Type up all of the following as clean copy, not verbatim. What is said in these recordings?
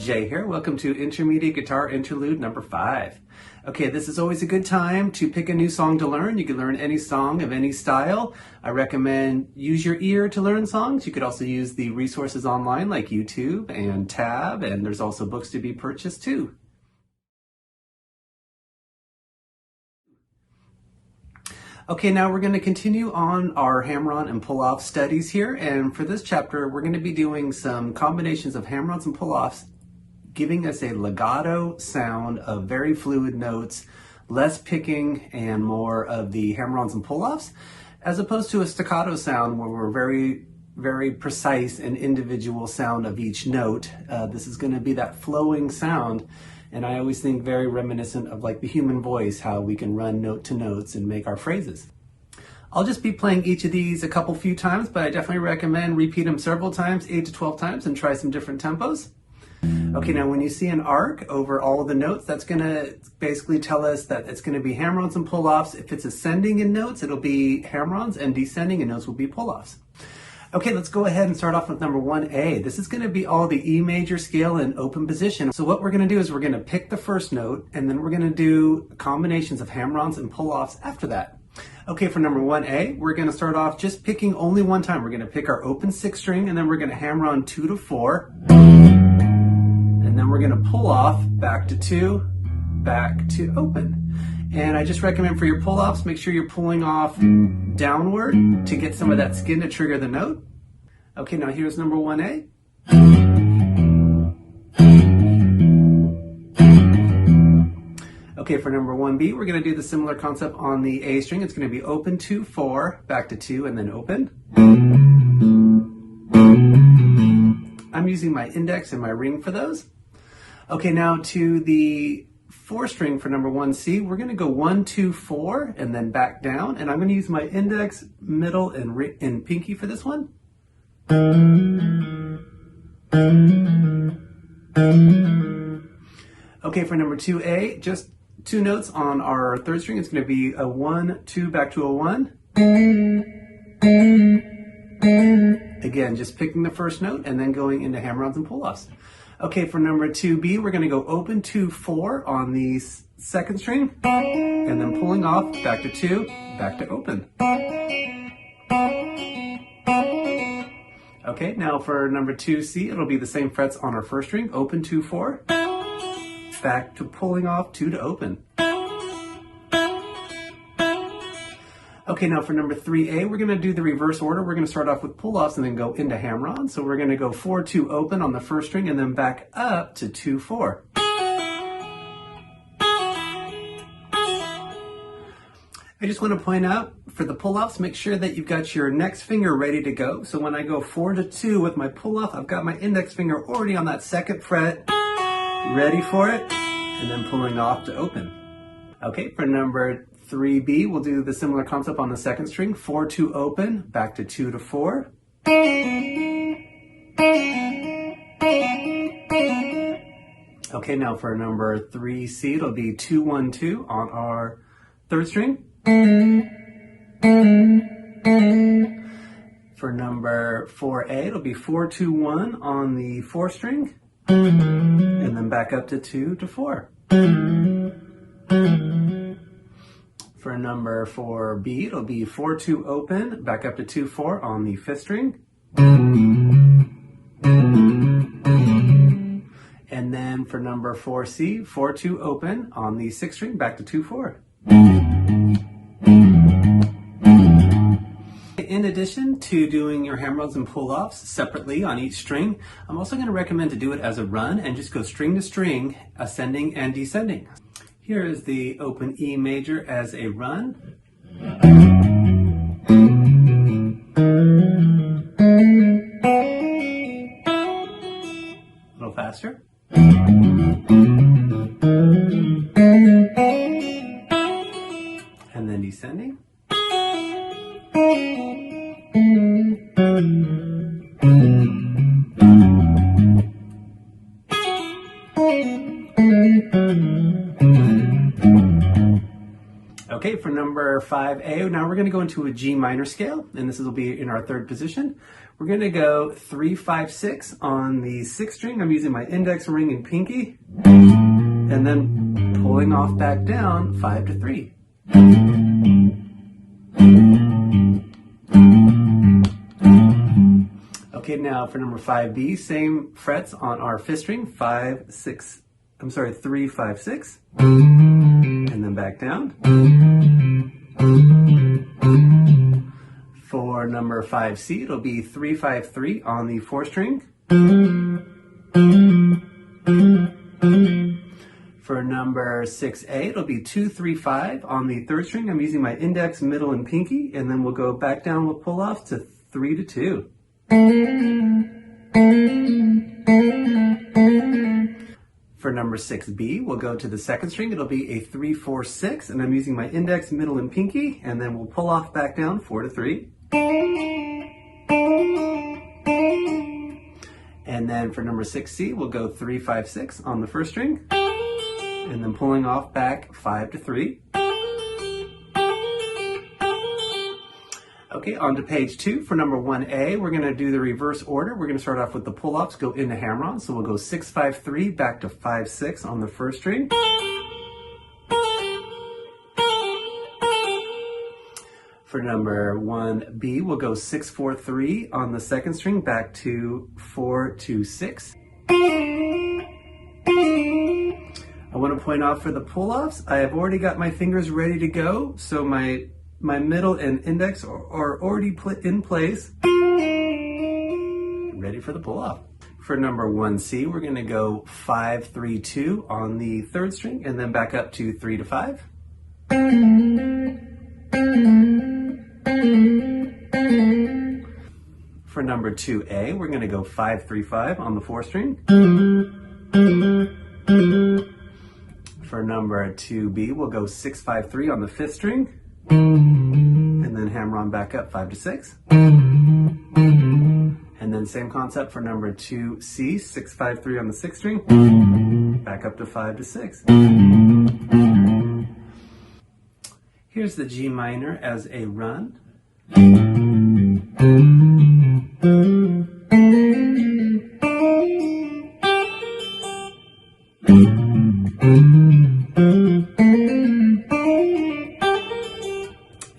Jay here. Welcome to Intermediate Guitar Interlude number 5. Okay, this is always a good time to pick a new song to learn. You can learn any song of any style. I recommend use your ear to learn songs. You could also use the resources online like YouTube and Tab, and there's also books to be purchased too. Okay, now we're going to continue on our hammer-on and pull-off studies here, and for this chapter we're going to be doing some combinations of hammer-ons and pull-offs, giving us a legato sound of very fluid notes, less picking and more of the hammer-ons and pull-offs, as opposed to a staccato sound where we're very precise and individual sound of each note. This is going to be that flowing sound. And I always think very reminiscent of like the human voice, how we can run note to notes and make our phrases. I'll just be playing each of these a few times, but I definitely recommend repeat them several times, 8 to 12 times, and try some different tempos. Okay, now when you see an arc over all of the notes, that's gonna basically tell us that it's gonna be hammer-ons and pull-offs. If it's ascending in notes, it'll be hammer-ons, and descending in notes will be pull-offs. Okay, let's go ahead and start off with number 1A. This is going to be all the E major scale in open position. So what we're going to do is we're going to pick the first note, and then we're going to do combinations of hammer-ons and pull-offs after that. Okay, for number 1A, we're going to start off just picking only one time. We're going to pick our open 6th string, and then we're going to hammer on 2 to 4. And then we're going to pull off back to 2, back to open. And I just recommend for your pull-offs, make sure you're pulling off downward to get some of that skin to trigger the note. Okay, now here's number 1A. Okay, for number 1B, we're going to do the similar concept on the A string. It's going to be open 2, 4, back to 2, and then open. I'm using my index and my ring for those. Okay, now to the 4 string for number 1C, we're going to go 1, 2, 4, and then back down. And I'm going to use my index, middle, and pinky for this one. Okay, for number 2A, just 2 notes on our 3rd string. It's going to be a 1, 2, back to a 1. Again, just picking the first note and then going into hammer-ons and pull-offs. Okay, for number 2B, we're going to go open 2, 4 on the 2nd string, and then pulling off, back to 2, back to open. Okay, now for number 2C, it'll be the same frets on our 1st string, open 2, 4, back to pulling off 2 to open. Okay, now for number 3A, we're going to do the reverse order. We're going to start off with pull-offs and then go into hammer-on. So we're going to go 4, 2, open on the 1st string and then back up to 2, 4. I just want to point out for the pull-offs, make sure that you've got your next finger ready to go. So when I go 4 to 2 with my pull-off, I've got my index finger already on that 2nd fret, ready for it, and then pulling off to open. Okay, for number 3B, we'll do the similar concept on the 2nd string, 4, 2, open, back to 2 to 4. Okay, now for number 3C, it'll be 2, 1, 2 on our 3rd string. For number 4A, it'll be 4, 2, 1 on the 4th string, and then back up to 2 to 4. For number 4B, it'll be 4, 2, open, back up to 2, 4 on the 5th string. And then for number 4C, 4, 2, open on the 6th string, back to 2, 4. In addition to doing your hammer-ons and pull-offs separately on each string, I'm also going to recommend to do it as a run and just go string to string, ascending and descending. Here is the open E major as a run. A little faster. And then descending. Okay, for number 5A, now we're going to go into a G minor scale, and this will be in our third position. We're going to go 3, 5, 6 on the 6th string. I'm using my index, ring, and pinky, and then pulling off back down 5 to 3. Okay, now for number 5B, same frets on our 5th string, 3, 5, 6, and then back down. For number 5C, it'll be 3, 5, 3 on the 4th string. For number 6A, it'll be 2, 3, 5 on the 3rd string. I'm using my index, middle, and pinky, and then we'll go back down with pull off to 3 to 2. For number 6B, we'll go to the 2nd string. It'll be a 3, 4, 6, and I'm using my index, middle, and pinky, and then we'll pull off back down 4 to 3. And then for number 6C, we'll go 3, 5, 6 on the 1st string, and then pulling off back 5 to 3. Okay, on to page 2 for number 1A. We're going to do the reverse order. We're going to start off with the pull-offs, go into hammer-ons. So we'll go 6, 5, 3 back to 5, 6 on the 1st string. For number 1B, we'll go 6, 4, 3 on the 2nd string back to 4, 2, 6. I want to point out for the pull-offs, I have already got my fingers ready to go, so my middle and index are already in place, ready for the pull-off. For number 1C, we're going to go 5, 3, 2 on the 3rd string, and then back up to 3 to 5. For number 2A, we're going to go 5, 3, 5 on the 4th string. For number 2B, we'll go 6, 5, 3 on the 5th string, and then hammer on back up 5 to 6. And then same concept for number 2C, 6, 5, 3 on the 6th string, back up to 5 to 6. Here's the G minor as a run.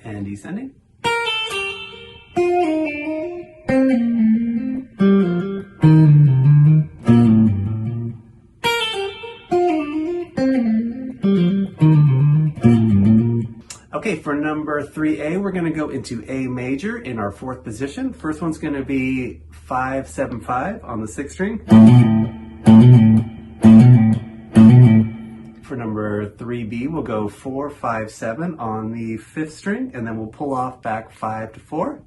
And descending. Okay, for number 3A, we're going to go into A major in our 4th position. First one's going to be 5, 7, 5 on the 6th string. For number 3B, we'll go 4, 5, 7 on the 5th string, and then we'll pull off back 5 to 4.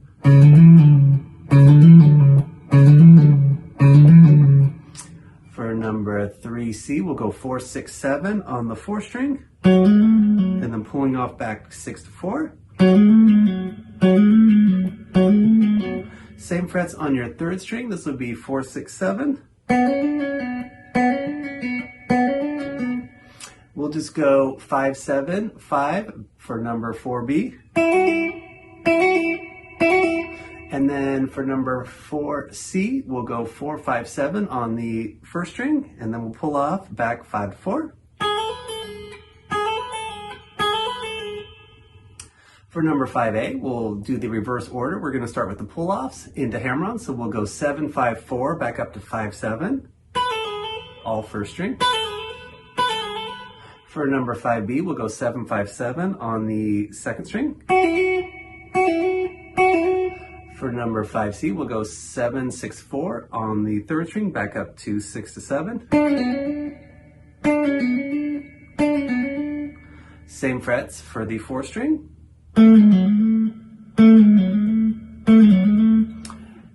For number 3C, we'll go 4, 6, 7 on the 4th string, and then pulling off back 6 to 4. Same frets on your 3rd string. This would be 4, 6, 7. We'll just go 5, 7, 5 for number 4B. And then for number 4C, we'll go 4, 5, 7 on the 1st string, and then we'll pull off back 5 to 4. For number 5A, we'll do the reverse order. We're going to start with the pull-offs into hammer-ons. So we'll go 7, 5, 4 back up to 5, 7, all 1st string. For number 5B, we'll go 7, 5, 7 on the 2nd string. For number 5C, we'll go 7, 6, 4 on the 3rd string, back up to 6 to 7. Same frets for the 4th string.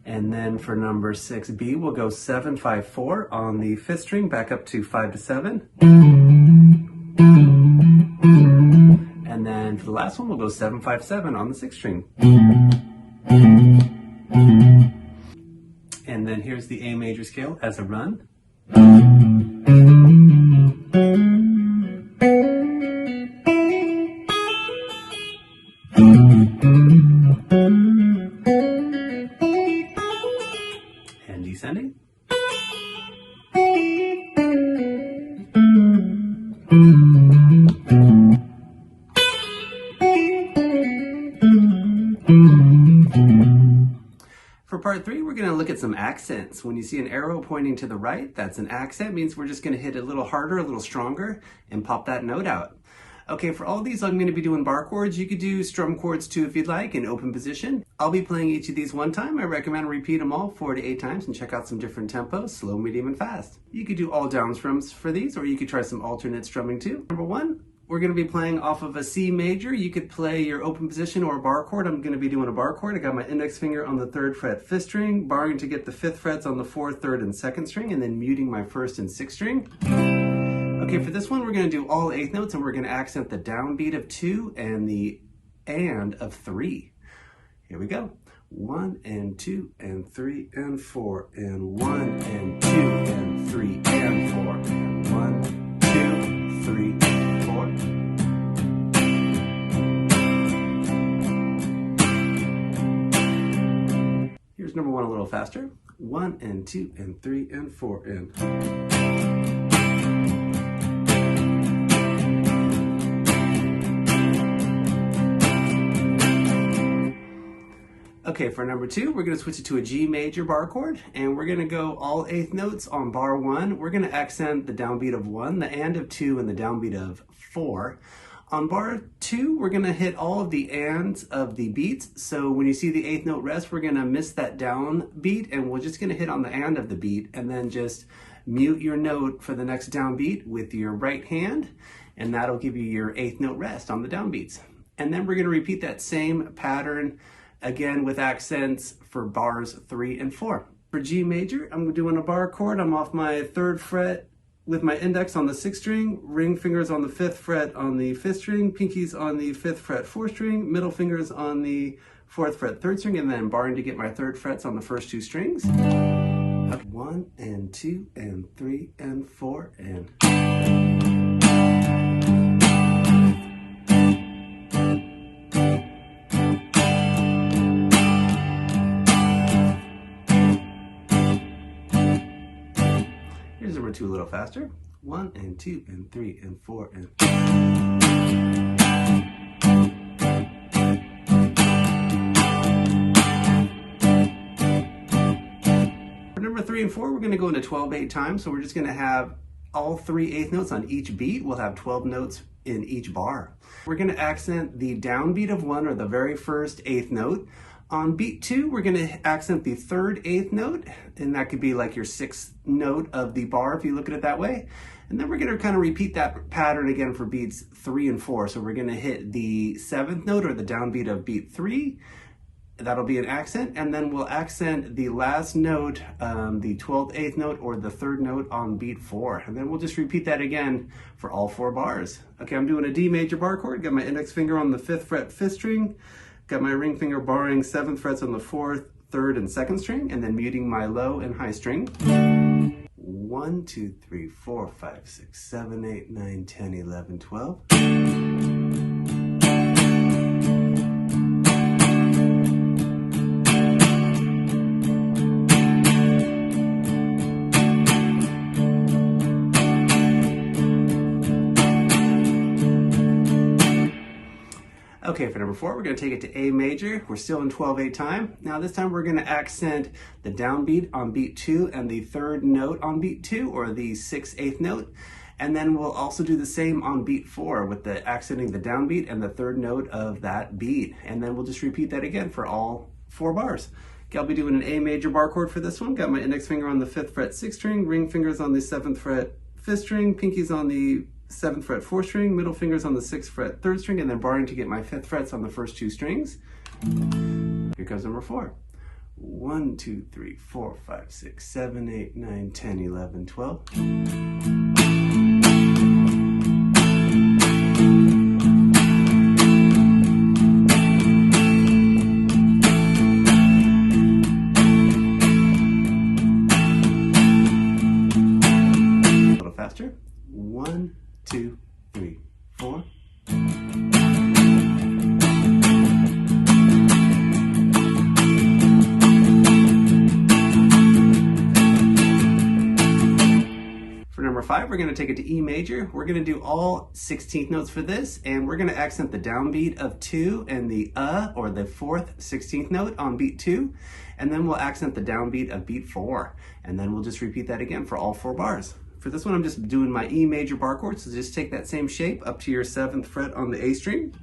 And then for number 6B, we'll go 7, 5, 4 on the 5th string, back up to 5 to 7. And then for the last one, we'll go 7, 5, 7 on the 6th string. And then here's the A major scale as a run. part 3, we're going to look at some accents. When you see an arrow pointing to the right, that's an accent. It means we're just going to hit a little harder, a little stronger, and pop that note out. Okay, for all these, I'm going to be doing bar chords. You could do strum chords too if you'd like, in open position. I'll be playing each of these one time. I recommend repeat them all 4 to 8 times and check out some different tempos, slow, medium, and fast. You could do all down strums for these, or you could try some alternate strumming too. Number 1, we're going to be playing off of a C major. You could play your open position or a bar chord. I'm going to be doing a bar chord. I got my index finger on the 3rd fret 5th string, barring to get the 5th frets on the 4th, 3rd, and 2nd string, and then muting my 1st and 6th string. Okay, for this one, we're going to do all 8th notes, and we're going to accent the downbeat of 2 and the and of 3. Here we go. 1 and 2 and 3 and 4 and 1 and 2 and 3 and 4 and 1, 2, 3, 4. Here's number 1 a little faster. 1 and 2 and 3 and 4 and. Okay, for number 2, we're going to switch it to a G major bar chord, and we're going to go all 8th notes on bar 1. We're going to accent the downbeat of 1, the and of 2, and the downbeat of 4. On bar 2, we're going to hit all of the ands of the beats. So when you see the 8th note rest, we're going to miss that down beat, and we're just going to hit on the and of the beat, and then just mute your note for the next downbeat with your right hand, and that'll give you your 8th note rest on the downbeats. And then we're going to repeat that same pattern again with accents for bars 3 and 4. For G major, I'm doing a bar chord. I'm off my 3rd fret with my index on the 6th string, ring fingers on the 5th fret on the 5th string, pinkies on the 5th fret 4th string, middle fingers on the 4th fret 3rd string, and then barring to get my 3rd frets on the first 2 strings. 1 and 2 and 3 and 4 and. Here's number 2 a little faster. 1 and 2 and 3 and 4 and. For number 3 and 4, we're going to go into 12/8 time. So we're just going to have all 3 8th notes on each beat. We'll have 12 notes in each bar. We're going to accent the downbeat of 1, or the very first 8th note. On beat 2, we're going to accent the 3rd 8th note, and that could be like your 6th note of the bar if you look at it that way. And then we're going to kind of repeat that pattern again for beats 3 and 4. So we're going to hit the 7th note, or the downbeat of beat 3. That'll be an accent, and then we'll accent the last note, the 12th 8th note, or the 3rd note on beat 4. And then we'll just repeat that again for all 4 bars. Okay, I'm doing a D major bar chord. Got my index finger on the 5th fret 5th string. Got my ring finger barring 7th frets on the 4th, 3rd, and 2nd string, and then muting my low and high string. 1, 2, 3, 4, 5, 6, 7, 8, 9, 10, 11, 12. Okay, for number 4, we're going to take it to A major. We're still in 12/8 time. Now this time we're going to accent the downbeat on beat 2 and the 3rd note on beat 2, or the 6th 8th note. And then we'll also do the same on beat 4 with the accenting the downbeat and the 3rd note of that beat. And then we'll just repeat that again for all 4 bars. Okay, I'll be doing an A major bar chord for this one. Got my index finger on the 5th fret 6th string, ring fingers on the 7th fret 5th string, pinkies on the 7th fret 4th string, middle fingers on the 6th fret 3rd string, and then barring to get my 5th frets on the first 2 strings. Here comes number 4. 1, 2, 3, 4, 5, 6, 7, 8, 9, 10, 11, 12. A little faster. 1, 2, 3, 4. For number number 5, we're going to take it to E major. We're going to do all 16th notes for this, and we're going to accent the downbeat of 2 and the or the 4th 16th note on beat 2, and then we'll accent the downbeat of beat 4, and then we'll just repeat that again for all 4 bars. For this one, I'm just doing my E major bar chord, so just take that same shape up to your 7th fret on the A string.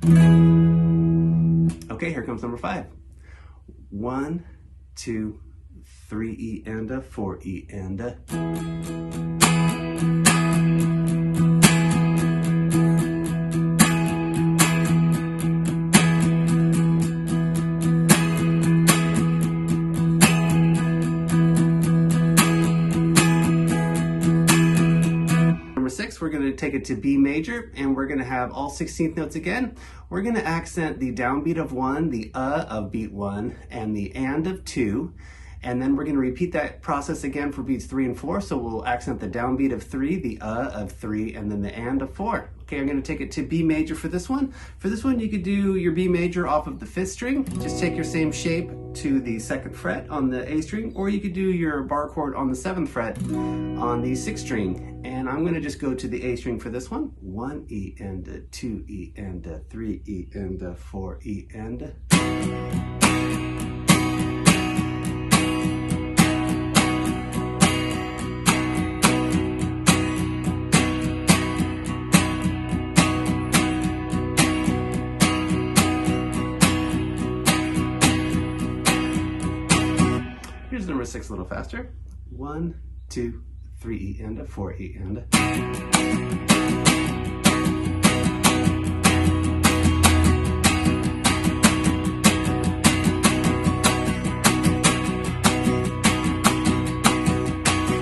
Okay, here comes number 5. 1, 2, 3 E and a, 4 E and a. Number 6, we're going to take it to B major, and we're going to have all 16th notes again. We're going to accent the downbeat of 1, the of beat 1, and the and of 2. And then we're going to repeat that process again for beats 3 and 4. So we'll accent the downbeat of 3, the of 3, and then the and of 4. Okay, I'm going to take it to B major for this one. For this one, you could do your B major off of the 5th string. Just take your same shape to the 2nd fret on the A string, or you could do your bar chord on the 7th fret on the 6th string. And I'm going to just go to the A string for this one. 1 E and a, 2 E and a, 3 E and a, 4 E and a. Here's number 6 a little faster. 1, 2, 3 E and a, 4 E and a.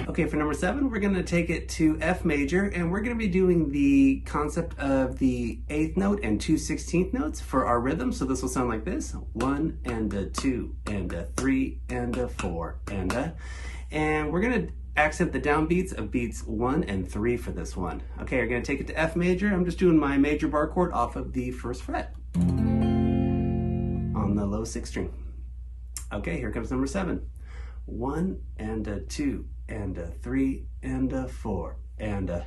Okay, for number 7, we're going to take it to F major, and we're going to be doing the concept of the 8th note and 2 16th notes for our rhythm. So this will sound like this: 1 and a, 2 and a, 3 and a, 4 and a. And we're going to accent the downbeats of beats 1 and 3 for this one. Okay, we're going to take it to F major. I'm just doing my major bar chord off of the 1st fret on the low 6th string. Okay, here comes number 7. 1 and a, 2 and a, 3 and a, 4 and a.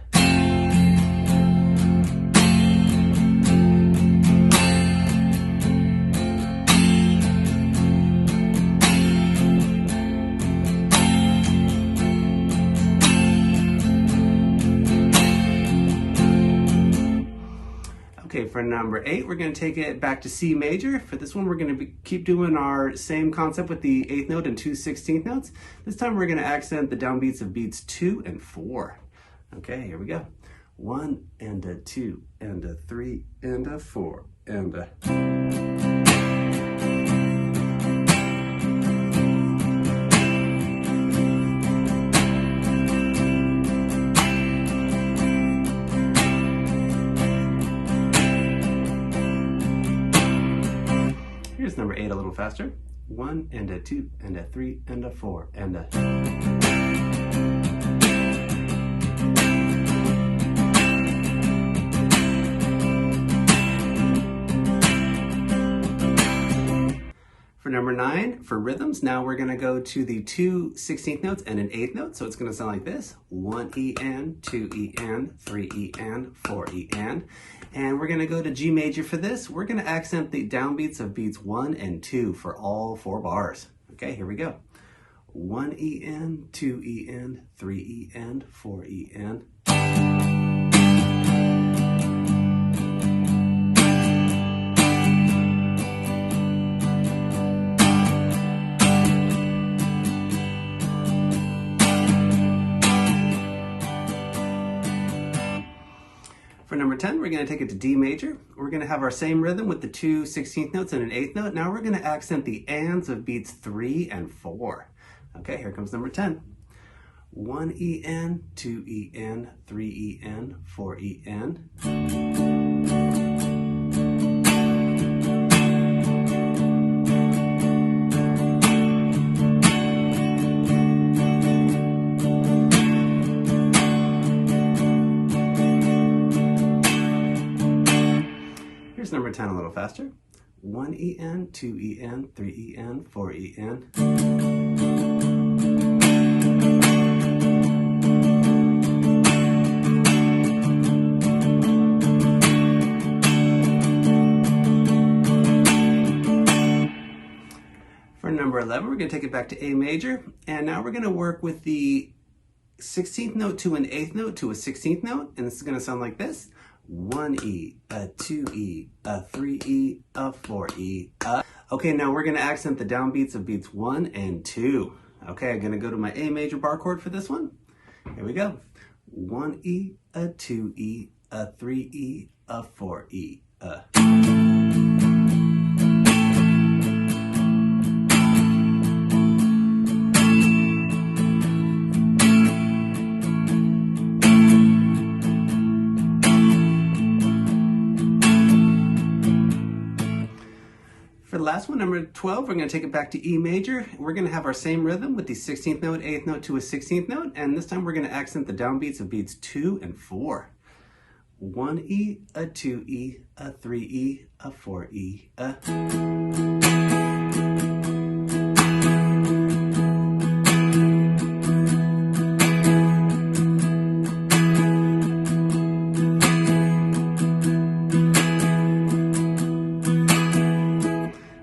Okay, for number 8, we're going to take it back to C major. For this one, we're going to keep doing our same concept with the 8th note and 2 16th notes. This time, we're going to accent the downbeats of beats 2 and 4. Okay, here we go. 1 and a, 2 and a, 3 and a, 4 and a. Here's number 8 a little faster. 1 and a, 2 and a, 3 and a, 4 and a. For number 9, for rhythms, now we're going to go to the 2 16th notes and an 8th note. So it's going to sound like this: 1 E and, 2 E and, 3 E and, 4 E and. And we're going to go to G major for this. We're going to accent the downbeats of beats 1 and 2 for all 4 bars. Okay, here we go. 1 E and, 2 E and, 3 E and, 4 E and. For number 10, we're going to take it to D major. We're going to have our same rhythm with the 2 16th notes and an 8th note. Now we're going to accent the ands of beats 3 and 4. Okay, here comes number 10. 1 E N, 2 E N, 3 E N, 4 E N. Here's number 10 a little faster. 1 E N, 2 E N, 3 E N, 4 E N. number 11, we're going to take it back to A major, and now we're going to work with the 16th note to an 8th note to a 16th note, and this is going to sound like this. 1E, a 2E, a 3E, a 4E, a. Okay, now we're going to accent the downbeats of beats 1 and 2. Okay, I'm going to go to my A major bar chord for this one. Here we go. 1E, a 2E, a 3E, a 4E, a. For the last one, number 12, we're going to take it back to E major. We're going to have our same rhythm with the 16th note, 8th note to a 16th note, and this time we're going to accent the downbeats of beats 2 and 4. 1E, a 2E, a 3E, a 4E, a.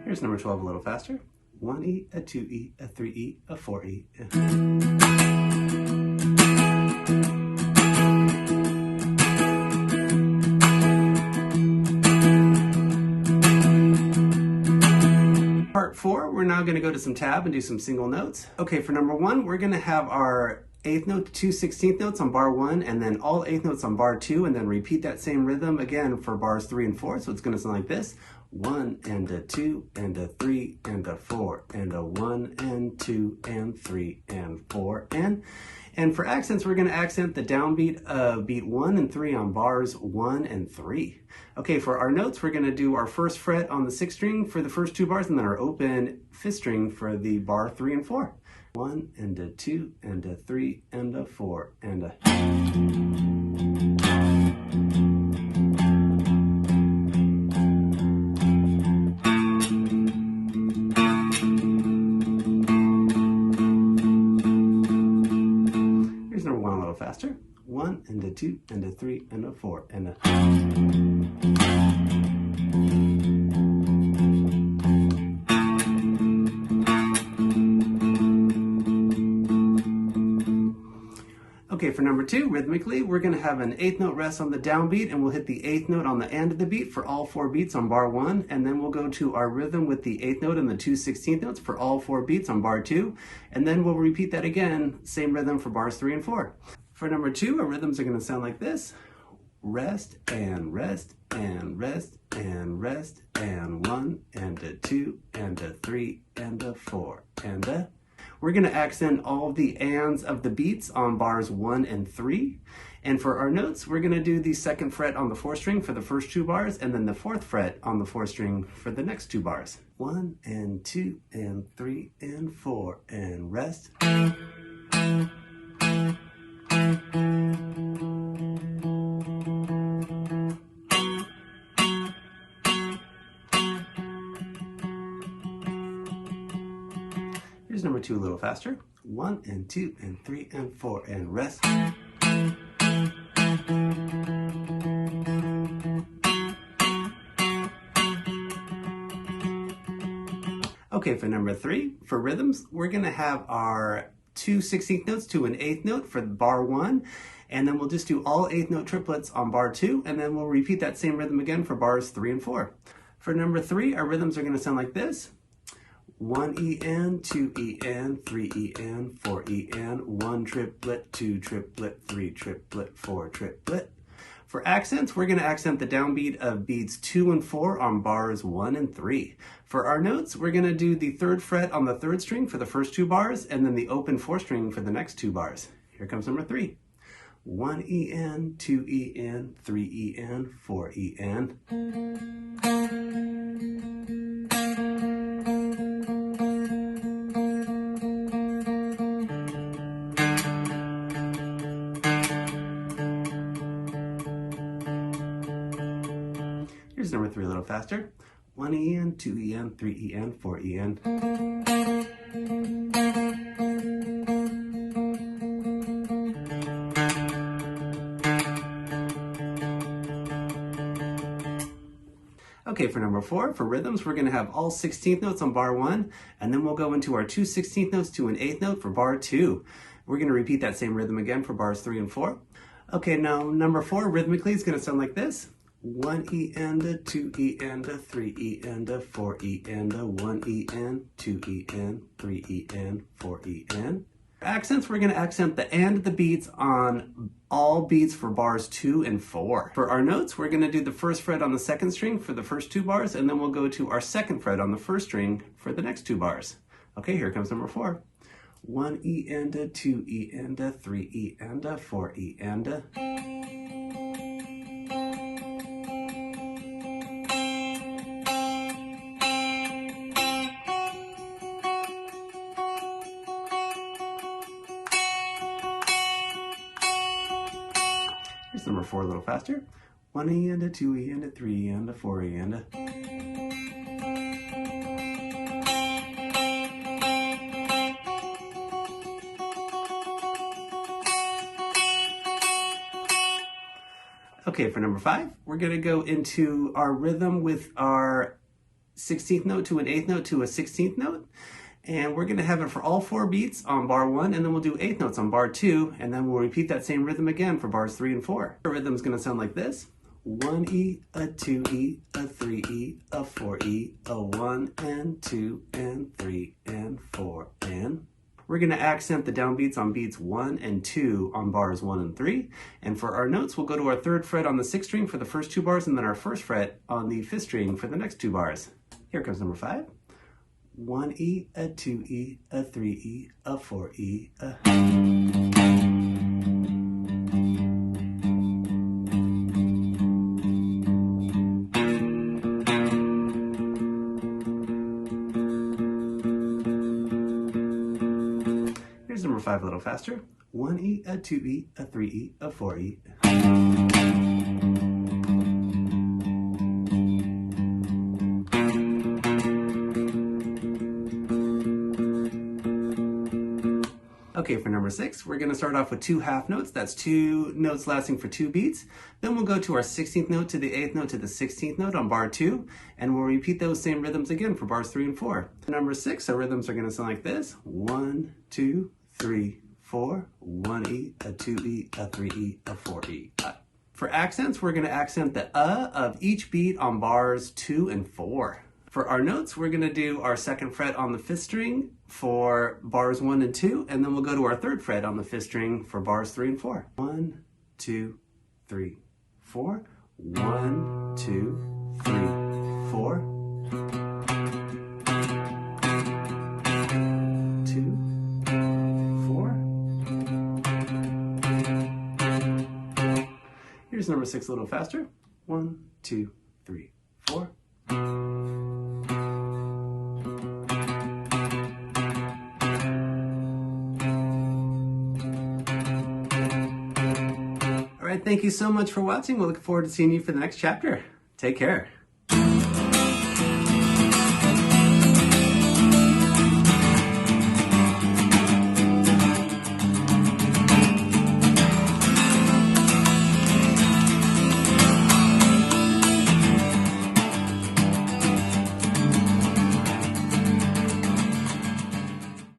Here's number 12 a little faster. 1E, a 2E, a 3E, a 4E. Part 4, we're now going to go to some tab and do some single notes. Okay, for number 1, we're going to have our 8th note to 2 16th notes on bar 1, and then all 8th notes on bar 2, and then repeat that same rhythm again for bars 3 and 4. So it's going to sound like this. 1 and a 2 and a 3 and a 4 and a 1 and 2 and 3 and 4 and. And for accents, we're going to accent the downbeat of beat 1 and 3 on bars 1 and 3. Okay, for our notes, we're going to do our first fret on the 6th string for the first 2 bars, and then our open 5th string for the bar 3 and 4. 1 and a 2 and a 3 and a 4 and a. Here's number 1 a little faster. 1 and a 2 and a 3 and a 4 and a. Okay, for number 2, rhythmically, we're going to have an 8th note rest on the downbeat, and we'll hit the 8th note on the end of the beat for all 4 beats on bar 1, and then we'll go to our rhythm with the 8th note and the 2 16th notes for all 4 beats on bar 2, and then we'll repeat that again, same rhythm for bars 3 and 4. For number 2, our rhythms are going to sound like this. Rest and rest and rest and rest and 1 and a 2 and a 3 and a 4 and a. We're going to accent all the ands of the beats on bars 1 and 3. And for our notes, we're going to do the 2nd fret on the 4th string for the first 2 bars, and then the 4th fret on the 4th string for the next 2 bars. 1 and 2 and 3 and 4 and rest. Here's number 2 a little faster. 1 and 2 and 3 and 4 and rest. Okay, for number 3, for rhythms, we're going to have our 2 16th notes to an 8th note for bar 1, and then we'll just do all 8th note triplets on bar 2, and then we'll repeat that same rhythm again for bars 3 and 4. For number 3, our rhythms are going to sound like this. 1 EN, 2 EN, 3 EN, 4 EN, 1 triplet, 2 triplet, 3 triplet, 4 triplet. For accents, we're going to accent the downbeat of beats 2 and 4 on bars 1 and 3. For our notes, we're going to do the 3rd fret on the 3rd string for the first 2 bars, and then the open 4th string for the next 2 bars. Here comes number 3. 1 EN, 2 EN, 3 EN, 4 EN. Here's number 3 a little faster. 1 EN, 2 EN, 3 EN, 4 EN. Okay, for number 4, for rhythms, we're going to have all 16th notes on bar 1, and then we'll go into our 2 16th notes to an 8th note for bar 2. We're going to repeat that same rhythm again for bars 3 and 4. Okay, now number 4 rhythmically is going to sound like this. 1 E and a 2 E and a 3 E and a 4 E and a 1 E and 2 E and 3 E and 4 E and. Accents, we're going to accent the and the beats on all beats for bars 2 and 4. For our notes, we're going to do the first fret on the second string for the first 2 bars, and then we'll go to our second fret on the first string for the next 2 bars. Okay, here comes number 4. 1 E and a 2 E and a 3 E and a 4 E and a. Here's number 4 a little faster. 1 E and a 2 E and a 3 E and a 4 E and a. Okay, for number 5, we're going to go into our rhythm with our 16th note to an 8th note to a 16th note. And we're going to have it for all 4 beats on bar 1, and then we'll do 8th notes on bar 2, and then we'll repeat that same rhythm again for bars 3 and 4. The rhythm is going to sound like this. 1 E, a 2 E, a 3 E, a 4 E, a 1 and 2 and 3 and 4 and. We're going to accent the downbeats on beats 1 and 2 on bars 1 and 3. And for our notes, we'll go to our 3rd fret on the 6th string for the first 2 bars, and then our 1st fret on the 5th string for the next 2 bars. Here comes number 5. 1 E, a 2 E, a 3 E, a 4 E, a. Here's number 5 a little faster. 1 E, a 2 E, a 3 E, a 4 E. Okay, for number 6, we're going to start off with 2 half notes. That's 2 notes lasting for 2 beats. Then we'll go to our 16th note to the 8th note to the 16th note on bar 2, and we'll repeat those same rhythms again for bars 3 and 4. Number 6, our rhythms are going to sound like this. 1, 2, 3, 4, 1 E, a 2 E, a 3 E, a 4 E. For accents, we're going to accent the of each beat on bars 2 and 4. For our notes, we're going to do our 2nd fret on the 5th string for bars 1 and 2, and then we'll go to our 3rd fret on the 5th string for bars 3 and 4. 1, 2, 3, 4. 1, 2, 3, 4. 2, 4. Here's number 6 a little faster. 1, 2, 3, 4. All right, thank you so much for watching. We'll look forward to seeing you for the next chapter. Take care.